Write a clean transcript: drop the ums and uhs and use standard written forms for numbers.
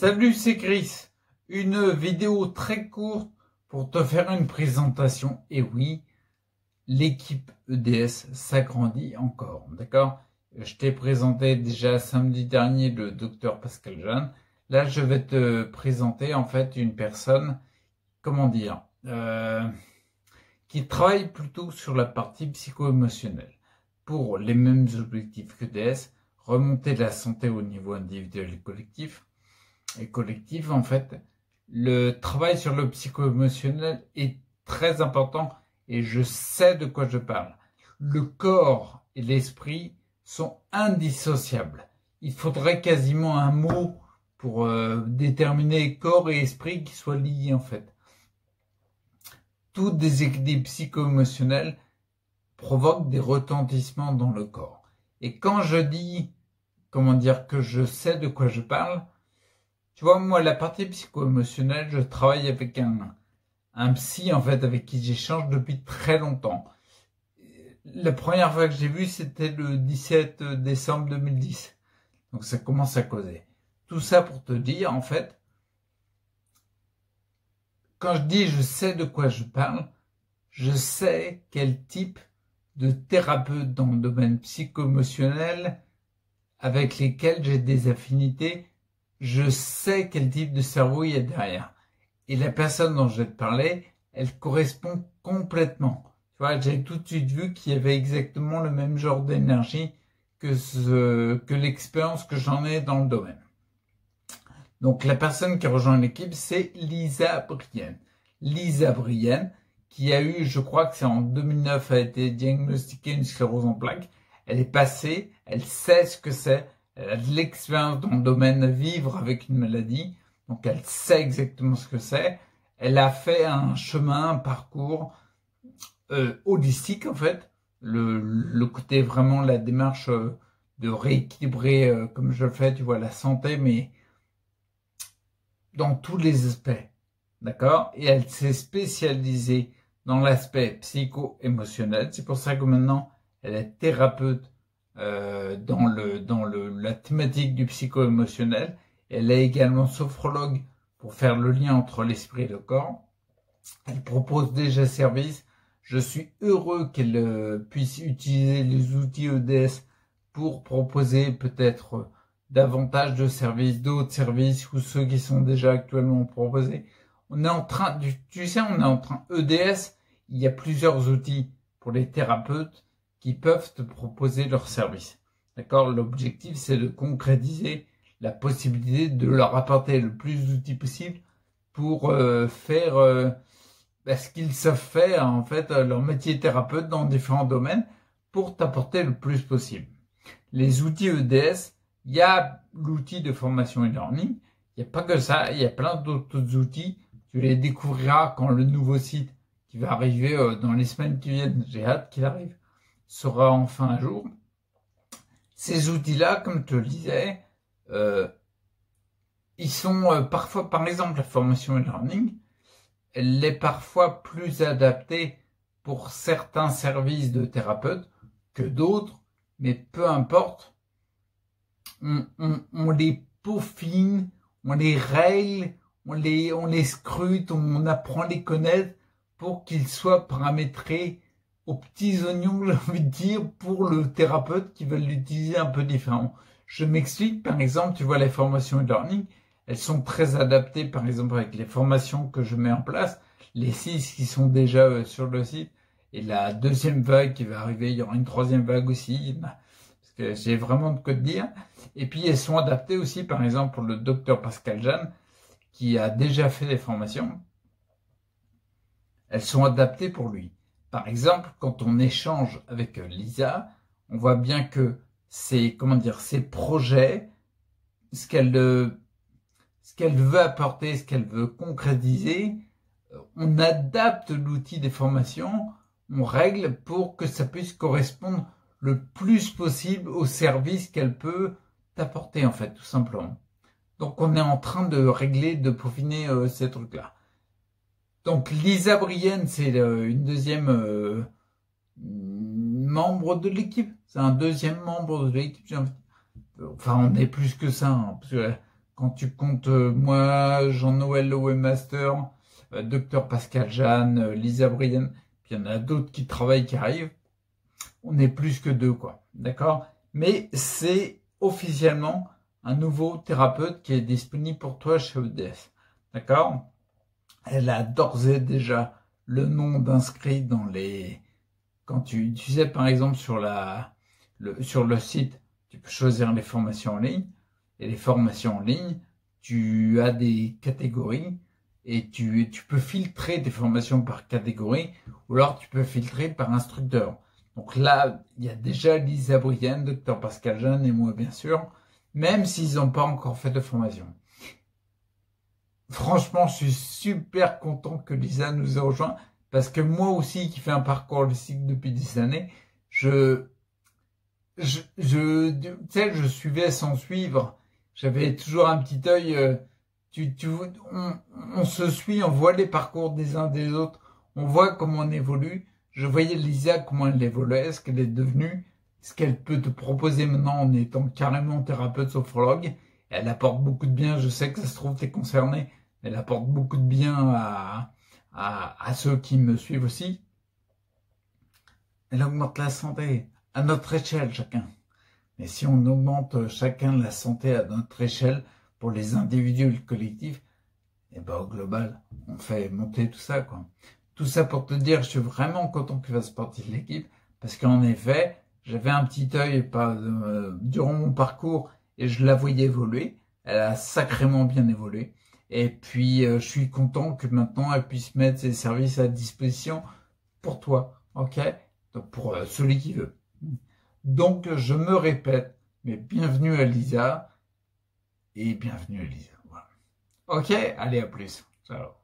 Salut, c'est Chris. Une vidéo très courte pour te faire une présentation. Et oui, l'équipe EDS s'agrandit encore, d'accord? Je t'ai présenté déjà samedi dernier le docteur Pascal Jeanne. Là, je vais te présenter en fait une personne, comment dire, qui travaille plutôt sur la partie psycho-émotionnelle pour les mêmes objectifs que EDS, remonter la santé au niveau individuel et collectif, en fait, le travail sur le psycho-émotionnel est très important et je sais de quoi je parle. Le corps et l'esprit sont indissociables. Il faudrait quasiment un mot pour déterminer corps et esprit qui soient liés en fait. Tout déséquilibre psycho-émotionnel provoque des retentissements dans le corps. Et quand je dis, comment dire, que je sais de quoi je parle, tu vois, moi, la partie psycho-émotionnelle, je travaille avec un psy, en fait, avec qui j'échange depuis très longtemps. La première fois que j'ai vu, c'était le 17 décembre 2010. Donc, ça commence à causer. Tout ça pour te dire, en fait, quand je dis je sais de quoi je parle, je sais quel type de thérapeute dans le domaine psycho-émotionnel avec lesquels j'ai des affinités. Je sais quel type de cerveau il y a derrière. Et la personne dont je vais te parler, elle correspond complètement. Tu vois, j'ai tout de suite vu qu'il y avait exactement le même genre d'énergie que l'expérience que j'en ai dans le domaine. Donc la personne qui rejoint l'équipe, c'est Lisa Brienne. Lisa Brienne, qui a eu, je crois que c'est en 2009, a été diagnostiquée une sclérose en plaques. Elle est passée, elle sait ce que c'est. Elle a de l'expérience dans le domaine vivre avec une maladie, donc elle sait exactement ce que c'est. Elle a fait un chemin, un parcours holistique en fait, le côté vraiment la démarche de rééquilibrer comme je le fais, tu vois, la santé, mais dans tous les aspects, d'accord? Et elle s'est spécialisée dans l'aspect psycho-émotionnel. C'est pour ça que maintenant elle est thérapeute dans la thématique du psycho-émotionnel. Elle est également sophrologue pour faire le lien entre l'esprit et le corps. Elle propose déjà service. Je suis heureux qu'elle puisse utiliser les outils EDS pour proposer peut-être davantage de services, d'autres services ou ceux qui sont déjà actuellement proposés. On est en train, tu sais, on est en train, EDS, il y a plusieurs outils pour les thérapeutes qui peuvent te proposer leurs services. D'accord? L'objectif, c'est de concrétiser la possibilité de leur apporter le plus d'outils possible pour faire ce qu'ils savent faire, en fait, leur métier de thérapeute dans différents domaines pour t'apporter le plus possible. Les outils EDS, il y a l'outil de formation e-learning, il n'y a pas que ça, il y a plein d'autres outils. Tu les découvriras quand le nouveau site qui va arriver dans les semaines qui viennent, j'ai hâte qu'il arrive, sera enfin un jour. Ces outils-là, comme je te le disais, ils sont parfois, par exemple, la formation e-learning, elle est parfois plus adaptée pour certains services de thérapeute que d'autres, mais peu importe, on les peaufine, on les règle, on les scrute, on apprend à les connaître pour qu'ils soient paramétrés aux petits oignons, j'ai envie de dire, pour le thérapeute qui veut l'utiliser un peu différemment. Je m'explique, par exemple, tu vois, les formations e-learning, elles sont très adaptées, par exemple, avec les formations que je mets en place, les 6 qui sont déjà sur le site, et la deuxième vague qui va arriver, il y aura une troisième vague aussi, parce que j'ai vraiment de quoi te dire. Et puis, elles sont adaptées aussi, par exemple, pour le docteur Pascal Jeanne, qui a déjà fait des formations. Elles sont adaptées pour lui. Par exemple, quand on échange avec Lisa, on voit bien que ses projets, ce qu'elle veut apporter, ce qu'elle veut concrétiser, on adapte l'outil des formations, on règle pour que ça puisse correspondre le plus possible au service qu'elle peut t'apporter, en fait, tout simplement. Donc, on est en train de régler, de peaufiner ces trucs-là. Donc, Lisa Brienne, c'est une deuxième membre de l'équipe. C'est un deuxième membre de l'équipe. Enfin, on est plus que ça, hein, parce que quand tu comptes moi, Jean-Noël le webmaster, Dr Pascal Jeanne, Lisa Brienne, puis il y en a d'autres qui travaillent, qui arrivent, on est plus que 2, quoi. D'accord? Mais c'est officiellement un nouveau thérapeute qui est disponible pour toi chez EDF. D'accord? Elle a d'ores et déjà le nom d'inscrit dans les... Quand tu sais, par exemple, sur le site, tu peux choisir les formations en ligne. Et les formations en ligne, tu as des catégories et tu peux filtrer tes formations par catégorie ou alors tu peux filtrer par instructeur. Donc là, il y a déjà Lisa Brienne, Dr Pascal Jeanne et moi, bien sûr, même s'ils n'ont pas encore fait de formation. Franchement, je suis super content que Lisa nous ait rejoint parce que moi aussi, qui fais un parcours holistique depuis 10 années, tu sais, je suivais sans suivre. J'avais toujours un petit œil. On se suit, on voit les parcours des uns des autres, on voit comment on évolue. Je voyais Lisa, comment elle évoluait, ce qu'elle est devenue, ce qu'elle peut te proposer maintenant en étant carrément thérapeute sophrologue. Elle apporte beaucoup de bien, je sais que ça se trouve, t'es concerné. Elle apporte beaucoup de bien à ceux qui me suivent aussi. Elle augmente la santé à notre échelle chacun. Mais si on augmente chacun la santé à notre échelle pour les individus et le collectif, et ben au global, on fait monter tout ça, quoi. Tout ça pour te dire, je suis vraiment content que tu fasses partie de l'équipe parce qu'en effet, j'avais un petit œil durant mon parcours et je la voyais évoluer. Elle a sacrément bien évolué. Et puis, je suis content que maintenant, elle puisse mettre ses services à disposition pour toi, ok? Donc, pour celui qui veut. Donc, je me répète, mais bienvenue à Lisa et bienvenue à Lisa. Voilà. Ok, allez, à plus. Ciao.